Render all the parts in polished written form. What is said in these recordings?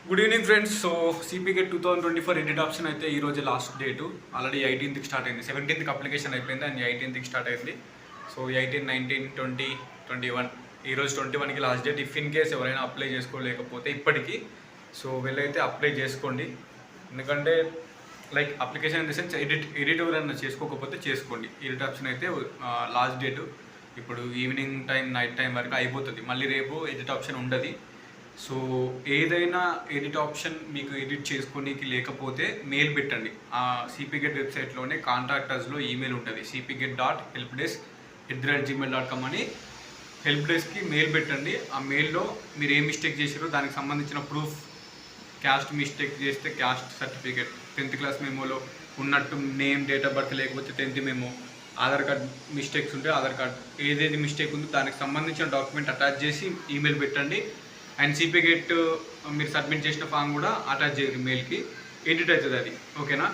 Good evening friends. So సిపిగెట్ 2024 edit option అయితే ఈరోజు last date. Already 18th start అయింది. 17th application అయిపోయింది and 18th start అయింది. So 18, 19, 20, 21 ఈరోజు 21కి last date. If in case ఎవరైనా అప్లై చేసుకోలేకపోతే ఇప్పటికీ సో వెళ్ళైతే అప్లై చేసుకోండి. ఎందుకంటే like application in the sense edit ఎవరైనా చేసుకోకపోతే చేసుకోండి. ఎడిట్ ఆప్షన్ అయితే లాస్ట్ డేటు ఇప్పుడు ఈవినింగ్ టైం నైట్ టైం వరకు అయిపోతుంది. మళ్ళీ రేపు ఎడిట్ ఆప్షన్ ఉండదు. సో ఏదైనా ఎడిట్ ఆప్షన్ మీకు ఎడిట్ చేసుకోనికి లేకపోతే మెయిల్ పెట్టండి. ఆ సిపిగెట్ వెబ్సైట్లోనే కాంటాక్టర్స్లో ఈమెయిల్ ఉంటుంది. cpget.helpdesk@gmail.com అని హెల్ప్ డెస్క్కి మెయిల్ పెట్టండి. ఆ మెయిల్లో మీరు ఏ మిస్టేక్ చేసారో దానికి సంబంధించిన ప్రూఫ్, క్యాస్ట్ మిస్టేక్ చేస్తే క్యాస్ట్ సర్టిఫికేట్, 10th క్లాస్ మెమోలో ఉన్నట్టు నేమ్, డేట్ ఆఫ్ బర్త్ లేకపోతే 10th memo, Aadhaar card mistakes ఉంటే ఆధార్ కార్డ్, ఏదేది మిస్టేక్ ఉందో దానికి సంబంధించిన డాక్యుమెంట్ అటాచ్ చేసి ఈమెయిల్ పెట్టండి. అండ్ సిపిగెట్ మీరు సబ్మిట్ చేసిన ఫామ్ కూడా అటాచ్ చేయండి మెయిల్కి. ఎడిట్ అవుతుంది అది, ఓకేనా?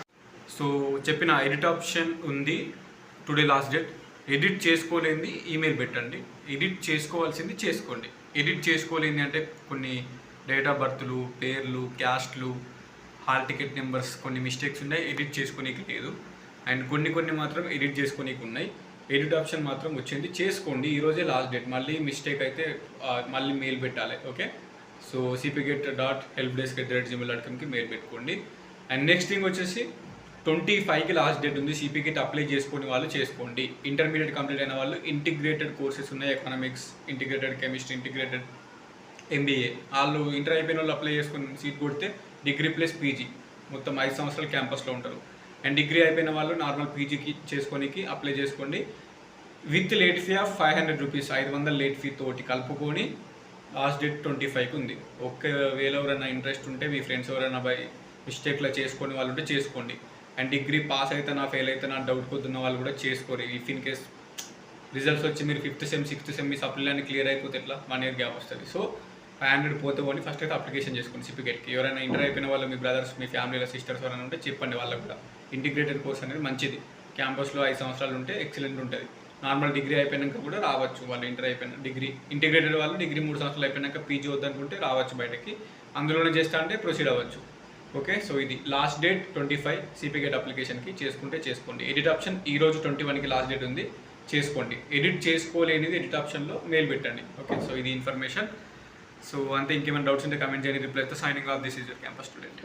సో చెప్పిన ఎడిట్ ఆప్షన్ ఉంది. Today last date. ఎడిట్ చేసుకోలేనిది ఈమెయిల్ పెట్టండి. ఎడిట్ చేసుకోవాల్సింది చేసుకోండి. ఎడిట్ చేసుకోలేనిది అంటే కొన్ని డేట్ ఆఫ్ బర్త్లు, పేర్లు, క్యాస్ట్లు, హాల్ టికెట్ నెంబర్స్ కొన్ని మిస్టేక్స్ ఉన్నాయి, ఎడిట్ చేసుకోనీకి లేదు. అండ్ కొన్ని మాత్రం ఎడిట్ చేసుకోనీకి ఉన్నాయి. ఎడిట్ ఆప్షన్ మాత్రం వచ్చింది, చేసుకోండి. ఈరోజే లాస్ట్ డేట్. మళ్ళీ మిస్టేక్ అయితే మళ్ళీ మెయిల్ పెట్టాలి, ఓకే? సో cpget.helpdesk@gmail.comకి మెయిల్ పెట్టుకోండి. అండ్ నెక్స్ట్ థింగ్ వచ్చేసి 25కి లాస్ట్ డేట్ ఉంది. సిపిగెట్ అప్లై చేసుకునే వాళ్ళు చేసుకోండి. ఇంటర్మీడియట్ కంప్లీట్ అయిన వాళ్ళు ఇంటిగ్రేటెడ్ కోర్సెస్ ఉన్నాయి. Economics, integrated chemistry, integrated MBA. వాళ్ళు ఇంటర్ అయిపోయిన వాళ్ళు అప్లై చేసుకుని సీట్ కొడితే డిగ్రీ ప్లస్ పీజీ మొత్తం 5 సంవత్సరాలు క్యాంపస్లో ఉంటారు. అండ్ డిగ్రీ అయిపోయిన వాళ్ళు నార్మల్ పీజీకి చేసుకోనికి అప్లై చేసుకోండి. With late fee of 500 rupees, 500 late fee తోటి కలుపుకొని లాస్ట్ డేట్ 25కి ఉంది. ఒకవేళ ఎవరైనా ఇంట్రెస్ట్ ఉంటే మీ ఫ్రెండ్స్ ఎవరైనా బై మిస్టేక్లో చేసుకునే వాళ్ళు ఉంటే చేసుకోండి. అండ్ డిగ్రీ పాస్ అయితే నా ఫెయిల్ అయితే నా డౌట్ కొద్దున్న వాళ్ళు కూడా చేసుకోరు. ఇఫ్ ఇన్ కేస్ రిజల్ట్స్ వచ్చి మీరు 5th సెమ్ 6th సెమ్ మీ సప్లీలన్నీ క్లియర్ అయిపోతే ఎట్లా 1 year గ్యాప్ వస్తుంది. సో 500 పోతే పోని ఫస్ట్ అయితే అప్లికేషన్ చేసుకోండి సిపిగెట్కి. ఎవరైనా ఇంటర్ అయిపోయిన వాళ్ళు, మీ బ్రదర్స్, మీ ఫ్యామిలీలో సిస్టర్స్ ఎవరైనా ఉంటే చెప్పండి వాళ్ళకు కూడా. ఇంటిగ్రేటెడ్ కోర్స్ అనేది మంచిది. క్యాంపస్లో 5 సంవత్సరాలు ఉంటే ఎక్సలెంట్ ఉంటుంది. నార్మల్ డిగ్రీ అయిపోయాక కూడా రావచ్చు వాళ్ళు. ఇంటర్ అయిపోయిన డిగ్రీ ఇంటిగ్రేటెడ్ వాళ్ళు డిగ్రీ 3 సంవత్సరాలు అయిపోయాక పీజీ వద్దనుకుంటే రావచ్చు బయటకి. అందులోనే చేస్తా అంటే ప్రొసీడ్ అవ్వచ్చు, ఓకే? సో ఇది లాస్ట్ డేట్ 25 సిపిగెట్ అప్లికేషన్కి. చేసుకుంటే చేసుకోండి. ఎడిట్ ఆప్షన్ ఈరోజు 21కి లాస్ట్ డేట్ ఉంది, చేసుకోండి. ఎడిట్ చేసుకోలేనిది ఎడిట్ ఆప్షన్లో మెయిల్ పెట్టండి, ఓకే? సో ఇది ఇన్ఫర్మేషన్. సో అంతే. ఇంకేమైనా డౌట్స్ ఉంటే కమెంట్ చేయండి, రిప్లై అయితే. Signing off, this is your campus student.